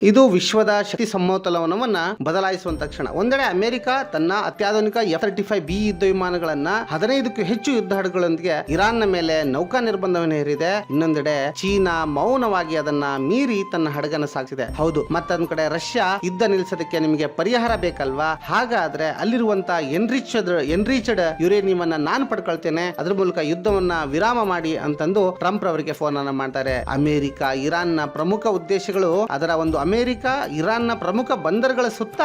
ಇದು ವಿಶ್ವದ ಶಕ್ತಿ ಸಮತೋಲನವನ್ನ ಬದಲಾಯಿಸುವಂತ ಕ್ಷಣ. ಒಂದೆಡೆ ಅಮೆರಿಕ ತನ್ನ ಅತ್ಯಾಧುನಿಕ F-35B ಯುದ್ಧ ವಿಮಾನಗಳನ್ನ 15ಕ್ಕೂ ಹೆಚ್ಚು ಯುದ್ಧ ಹಡಗುಗಳೊಂದಿಗೆ ಇರಾನ್ನ ಮೇಲೆ ನೌಕಾ ನಿರ್ಬಂಧವನ್ನು ಹೇರಿದೆ. ಇನ್ನೊಂದೆಡೆ ಚೀನಾ ಮೌನವಾಗಿ ಅದನ್ನ ಮೀರಿ ತನ್ನ ಹಡಗನ್ನು ಸಾಗಿಸಿದೆ. ಹೌದು, ಮತ್ತೊಂದ್ ಕಡೆ ರಷ್ಯಾ ಯುದ್ಧ ನಿಲ್ಲಿಸೋದಕ್ಕೆ ನಿಮಗೆ ಪರಿಹಾರ ಬೇಕಲ್ವಾ? ಹಾಗಾದ್ರೆ ಅಲ್ಲಿರುವಂತ ಎನ್ರಿಚ್ಡ್ ಯುರೇನಿಯಂ ಅನ್ನ ನಾನು ಪಡ್ಕೊಳ್ತೇನೆ, ಅದ್ರ ಮೂಲಕ ಯುದ್ಧವನ್ನ ವಿರಾಮ ಮಾಡಿ ಅಂತಂದು ಟ್ರಂಪ್ ಅವರಿಗೆ ಫೋನ್ ಅನ್ನ ಮಾಡ್ತಾರೆ. ಅಮೆರಿಕ ಇರಾನ್ನ ಪ್ರಮುಖ ಉದ್ದೇಶಗಳು ಅದರ ಒಂದು ಅಮೆರಿಕ ಇರಾನ್ನ ಪ್ರಮುಖ ಬಂದರುಗಳ ಸುತ್ತ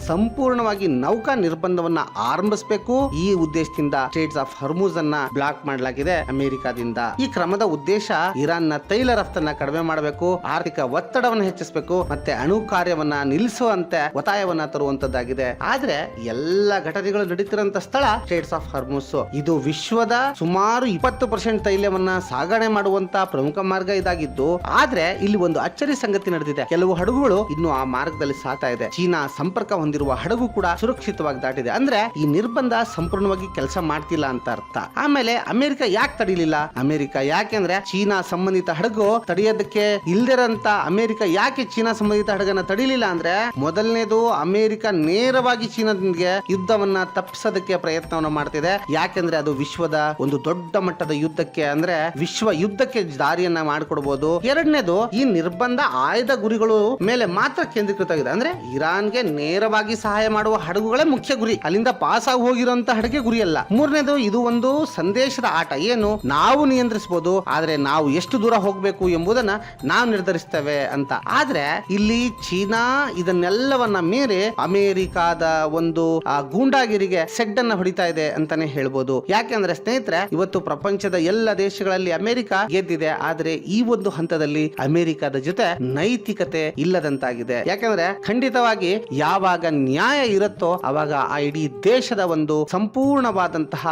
ಸಂಪೂರ್ಣವಾಗಿ ನೌಕಾ ನಿರ್ಬಂಧವನ್ನ ಆರಂಭಿಸಬೇಕು. ಈ ಉದ್ದೇಶದಿಂದ ಸ್ಟ್ರೇಟ್ಸ್ ಆಫ್ ಹರ್ಮುಜ್ ಅನ್ನ ಬ್ಲಾಕ್ ಮಾಡಲಾಗಿದೆ ಅಮೆರಿಕದಿಂದ. ಈ ಕ್ರಮದ ಉದ್ದೇಶ ಇರಾನ್ನ ತೈಲ ರಫ್ತನ್ನ ಕಡಿಮೆ ಮಾಡಬೇಕು, ಆರ್ಥಿಕ ಒತ್ತಡವನ್ನು ಹೆಚ್ಚಿಸಬೇಕು, ಮತ್ತೆ ಅಣು ಕಾರ್ಯವನ್ನ ನಿಲ್ಲಿಸುವಂತೆ ಒತ್ತಾಯವನ್ನ ತರುವಂತದ್ದಾಗಿದೆ. ಆದ್ರೆ ಎಲ್ಲ ಘಟನೆಗಳು ನಡೀತಿರುವಂತ ಸ್ಥಳ ಸ್ಟ್ರೇಟ್ಸ್ ಆಫ್ ಹರ್ಮುಜ್. ಇದು ವಿಶ್ವದ ಸುಮಾರು 20% ತೈಲವನ್ನ ಸಾಗಣೆ ಮಾಡುವಂತ ಪ್ರಮುಖ ಮಾರ್ಗ ಇದಾಗಿದ್ದು, ಆದ್ರೆ ಇಲ್ಲಿ ಒಂದು ಅಚ್ಚರಿ ಸಂಗತಿ ನಡೆದಿದೆ. ಕೆಲವು ಹಡಗುಗಳು ಇನ್ನು ಆ ಮಾರ್ಗದಲ್ಲಿ ಸಾಗ್ತಾ ಇದೆ. ಚೀನಾ ಸಂಪರ್ಕ ಹೊಂದಿರುವ ಹಡಗು ಕೂಡ ಸುರಕ್ಷಿತವಾಗಿ ದಾಟಿದೆ. ಅಂದ್ರೆ ಈ ನಿರ್ಬಂಧ ಸಂಪೂರ್ಣವಾಗಿ ಕೆಲಸ ಮಾಡ್ತಿಲ್ಲ ಅಂತ ಅರ್ಥ. ಆಮೇಲೆ ಅಮೆರಿಕ ಯಾಕೆ ತಡಿಲಿಲ್ಲ? ಅಮೆರಿಕ ಯಾಕೆಂದ್ರೆ ಚೀನಾ ಸಂಬಂಧಿತ ಹಡಗು ತಡೆಯೋದಕ್ಕೆ ಇಲ್ದಿರಂತ ಅಮೆರಿಕ ಯಾಕೆ ಚೀನಾ ಸಂಬಂಧಿತ ಹಡಗನ್ನ ತಡಿಲಿಲ್ಲ ಅಂದ್ರೆ, ಮೊದಲನೇದು ಅಮೆರಿಕ ನೇರವಾಗಿ ಚೀನಾದೊಂದಿಗೆ ಯುದ್ಧವನ್ನ ತಪ್ಪಿಸೋದಕ್ಕೆ ಪ್ರಯತ್ನವನ್ನ ಮಾಡ್ತಿದೆ. ಯಾಕೆಂದ್ರೆ ಅದು ವಿಶ್ವದ ಒಂದು ದೊಡ್ಡ ಮಟ್ಟದ ಯುದ್ಧಕ್ಕೆ, ಅಂದ್ರೆ ವಿಶ್ವ ಯುದ್ಧಕ್ಕೆ ದಾರಿಯನ್ನ ಮಾಡಿಕೊಡಬಹುದು. ಎರಡನೇದು, ಈ ನಿರ್ಬಂಧ ಆಯ್ದ ಗುರಿಗಳು ಮೇಲೆ ಮಾತ್ರ ಕೇಂದ್ರೀಕೃತವಾಗಿದೆ. ಅಂದ್ರೆ ಇರಾನ್ಗೆ ನೇರವಾಗಿ ಸಹಾಯ ಮಾಡುವ ಹಡಗುಗಳೇ ಮುಖ್ಯ ಗುರಿ, ಅಲ್ಲಿಂದ ಪಾಸ್ ಆಗಿ ಹೋಗಿರುವಂತ ಹಡಗೆ ಗುರಿ ಅಲ್ಲ. ಮೂರನೇದು, ಇದು ಒಂದು ಸಂದೇಶದ ಆಟ. ಏನು, ನಾವು ನಿಯಂತ್ರಿಸಬಹುದು, ಆದ್ರೆ ನಾವು ಎಷ್ಟು ದೂರ ಹೋಗ್ಬೇಕು ಎಂಬುದನ್ನ ನಾವು ನಿರ್ಧರಿಸ್ತೇವೆ ಅಂತ. ಆದ್ರೆ ಇಲ್ಲಿ ಚೀನಾ ಇದನ್ನೆಲ್ಲವನ್ನ ಮೀರಿ ಅಮೆರಿಕಾದ ಒಂದು ಗೂಂಡಾಗಿರಿಗೆ ಸೆಡ್ ಅನ್ನ ಹೊಡಿತಾ ಇದೆ ಅಂತಾನೆ ಹೇಳ್ಬೋದು. ಯಾಕೆಂದ್ರೆ ಸ್ನೇಹಿತರೆ, ಇವತ್ತು ಪ್ರಪಂಚದ ಎಲ್ಲ ದೇಶಗಳಲ್ಲಿ ಅಮೆರಿಕ ಗೆದ್ದಿದೆ, ಆದ್ರೆ ಈ ಒಂದು ಹಂತದಲ್ಲಿ ಅಮೆರಿಕದ ಜೊತೆ ನೈತಿಕತೆ ಇಲ್ಲದಂತಾಗಿದೆ. ಯಾಕಂದ್ರೆ ಖಂಡಿತವಾಗಿ ಯಾವಾಗ ನ್ಯಾಯ ಇರುತ್ತೋ ಅವಾಗ ಆ ಇಡೀ ದೇಶದ ಒಂದು ಸಂಪೂರ್ಣವಾದಂತಹ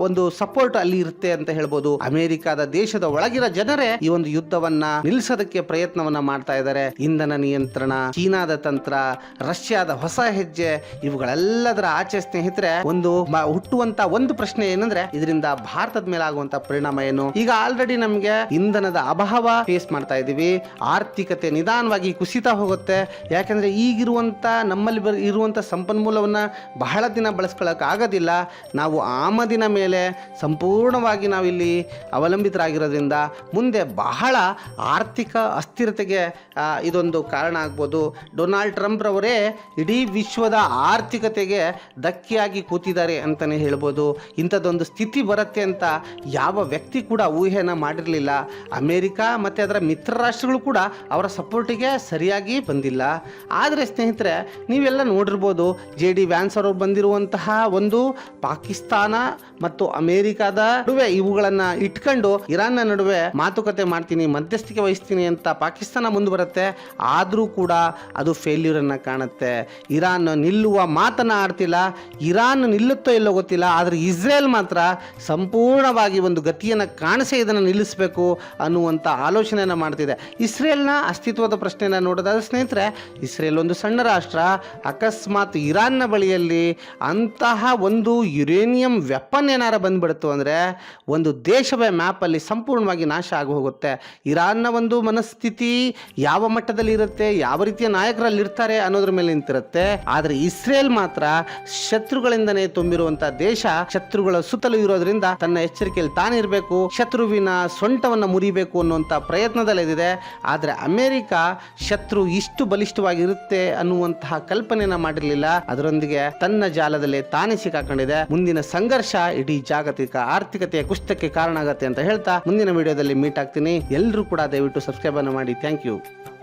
ಒಂದು ಸಪೋರ್ಟ್ ಅಲ್ಲಿ ಇರುತ್ತೆ ಅಂತ ಹೇಳ್ಬೋದು. ಅಮೆರಿಕದ ದೇಶದ ಒಳಗಿರೋ ಜನರೇ ಈ ಒಂದು ಯುದ್ಧವನ್ನ ನಿಲ್ಲಿಸೋದಕ್ಕೆ ಪ್ರಯತ್ನವನ್ನ ಮಾಡ್ತಾ ಇದ್ದಾರೆ. ಇಂಧನ ನಿಯಂತ್ರಣ, ಚೀನಾದ ತಂತ್ರ, ರಷ್ಯಾದ ಹೊಸ ಹೆಜ್ಜೆ, ಇವುಗಳೆಲ್ಲದರ ಆಚೆ ಸ್ನೇಹಿತರೆ ಒಂದು ಹುಟ್ಟುವಂತ ಒಂದು ಪ್ರಶ್ನೆ ಏನಂದ್ರೆ, ಇದರಿಂದ ಭಾರತದ ಮೇಲೆ ಆಗುವಂತ ಪರಿಣಾಮ ಏನು? ಈಗ ಆಲ್ರೆಡಿ ನಮ್ಗೆ ಇಂಧನದ ಅಭಾವ ಫೇಸ್ ಮಾಡ್ತಾ ಇದೀವಿ. ಆರ್ಥಿಕತೆ ನಿಧಾನವಾಗಿ ಕುಸಿತಾ ಹೋಗುತ್ತೆ. ಯಾಕಂದ್ರೆ ಈಗಿರುವಂತ ನಮ್ಮಲ್ಲಿ ಇರುವಂತ ಸಂಪನ್ಮೂಲವನ್ನ ಬಹಳ ದಿನ ಬಳಸ್ಕೊಳ್ಳಕ್ ಆಗೋದಿಲ್ಲ. ನಾವು ಆಮದಿನ ಮೇಲೆ ಸಂಪೂರ್ಣವಾಗಿ ನಾವಿಲ್ಲಿ ಅವಲಂಬಿತರಾಗಿರೋದ್ರಿಂದ ಮುಂದೆ ಬಹಳ ಆರ್ಥಿಕ ಅಸ್ಥಿರತೆಗೆ ಇದೊಂದು ಕಾರಣ ಆಗ್ಬೋದು. ಡೊನಾಲ್ಡ್ ಟ್ರಂಪ್ ರವರೇ ಇಡೀ ವಿಶ್ವದ ಆರ್ಥಿಕತೆಗೆ ಧಕ್ಕೆಯಾಗಿ ಕೂತಿದ್ದಾರೆ ಅಂತಾನೆ ಹೇಳ್ಬೋದು. ಇಂಥದ್ದೊಂದು ಸ್ಥಿತಿ ಬರುತ್ತೆ ಅಂತ ಯಾವ ವ್ಯಕ್ತಿ ಕೂಡ ಊಹೆನ ಮಾಡಿರಲಿಲ್ಲ. ಅಮೆರಿಕ ಮತ್ತೆ ಅದರ ಮಿತ್ರ ರಾಷ್ಟ್ರಗಳು ಕೂಡ ಅವರ ಸಪೋರ್ಟಿಗೆ ಸರಿಯಾಗಿ ಬಂದಿಲ್ಲ. ಆದರೆ ಸ್ನೇಹಿತರೆ, ನೀವೆಲ್ಲ ನೋಡಿರ್ಬೋದು, JD ವ್ಯಾನ್ಸ್ ಅವರು ಬಂದಿರುವಂತಹ ಒಂದು ಪಾಕಿಸ್ತಾನ ಮತ್ತು ಅಮೆರಿಕದ ನಡುವೆ ಇವುಗಳನ್ನ ಇಟ್ಕೊಂಡು ಇರಾನ್ನ ನಡುವೆ ಮಾತುಕತೆ ಮಾಡ್ತೀನಿ, ಮಧ್ಯಸ್ಥಿಕೆ ವಹಿಸ್ತೀನಿ ಅಂತ ಪಾಕಿಸ್ತಾನ ಮುಂದೆ ಬರುತ್ತೆ. ಆದರೂ ಕೂಡ ಅದು ಫೇಲ್ಯೂರ್ ಅನ್ನ ಕಾಣುತ್ತೆ. ಇರಾನ್ ನಿಲ್ಲುವ ಮಾತನ್ನ ಆಡ್ತಿಲ್ಲ. ಇರಾನ್ ನಿಲ್ಲುತ್ತೋ ಇಲ್ಲೋ ಗೊತ್ತಿಲ್ಲ, ಆದರೆ ಇಸ್ರೇಲ್ ಮಾತ್ರ ಸಂಪೂರ್ಣವಾಗಿ ಒಂದು ಗತಿಯನ್ನು ಕಾಣಿಸೇ ಇದನ್ನು ನಿಲ್ಲಿಸಬೇಕು ಅನ್ನುವಂಥ ಆಲೋಚನೆಯನ್ನು ಮಾಡ್ತಿದೆ. ಇಸ್ರೇಲ್ನ ಅಸ್ತಿತ್ವದ ಪ್ರಶ್ನೆಯನ್ನು ನೋಡೋದಾದ್ರೆ ಸ್ನೇಹಿತರೆ, ಇಸ್ರೇಲ್ ಒಂದು ಸಣ್ಣ ರಾಷ್ಟ್ರ. ಅಕಸ್ಮಾತ್ ಇರಾನ್ನ ಬಳಿಯಲ್ಲಿ ಅಂತಹ ಒಂದು ಯುರೇನಿಯಂ ವೆಪನ್ ಏನಾರ ಬಂದ್ಬಿಡ್ತು ಅಂದರೆ ಒಂದು ದೇಶವೇ ಮ್ಯಾಪಲ್ಲಿ ಸಂಪೂರ್ಣವಾಗಿ ನಾಶ ಆಗಿ ಹೋಗುತ್ತೆ. ಇರಾನ್ನ ಒಂದು ಮನಸ್ಥಿತಿ ಯಾವ ಮಟ್ಟದಲ್ಲಿ ಇರುತ್ತೆ, ಯಾವ ರೀತಿಯ ನಾಯಕರಲ್ಲಿ ಇರ್ತಾರೆ ಅನ್ನೋದ್ರ ಮೇಲೆ ನಿಂತಿರುತ್ತೆ. ಆದರೆ ಇಸ್ರೇಲ್ ಮಾತ್ರ ಶತ್ರುಗಳಿಂದನೇ ತುಂಬಿರುವಂಥ ದೇಶ. ಶತ್ರುಗಳ ಸುತ್ತಲೂ ಇರೋದ್ರಿಂದ ತನ್ನ ಎಚ್ಚರಿಕೆಯಲ್ಲಿ ತಾನಿರಬೇಕು, ಶತ್ರುವಿನ ಸೊಂಟವನ್ನು ಮುರಿಬೇಕು ಅನ್ನುವಂಥ ಪ್ರಯತ್ನದಲ್ಲಿದೆ. ಆದರೆ ಅಮೆರಿಕ ಶತ್ರು ಇಷ್ಟು ಬಲಿಷ್ಠವಾಗಿರುತ್ತೆ ಅನ್ನುವಂತಹ ಕಲ್ಪನೆಯನ್ನ ಮಾಡಿರಲಿಲ್ಲ. ಅದರೊಂದಿಗೆ ತನ್ನ ಜಾಲದಲ್ಲಿ ತಾನೇ ಸಿಕ್ಕಾಕೊಂಡಿದೆ. ಮುಂದಿನ ಸಂಘರ್ಷ ಇಡೀ ಜಾಗತಿಕ ಆರ್ಥಿಕತೆಯ ಕುಸಿತಕ್ಕೆ ಕಾರಣ ಆಗುತ್ತೆ ಅಂತ ಹೇಳ್ತಾ ಮುಂದಿನ ವಿಡಿಯೋದಲ್ಲಿ ಮೀಟ್ ಆಗ್ತೀನಿ. ಎಲ್ಲರೂ ಕೂಡ ದಯವಿಟ್ಟು ಸಬ್ಸ್ಕ್ರೈಬ್ ಅನ್ನು ಮಾಡಿ. Thank you.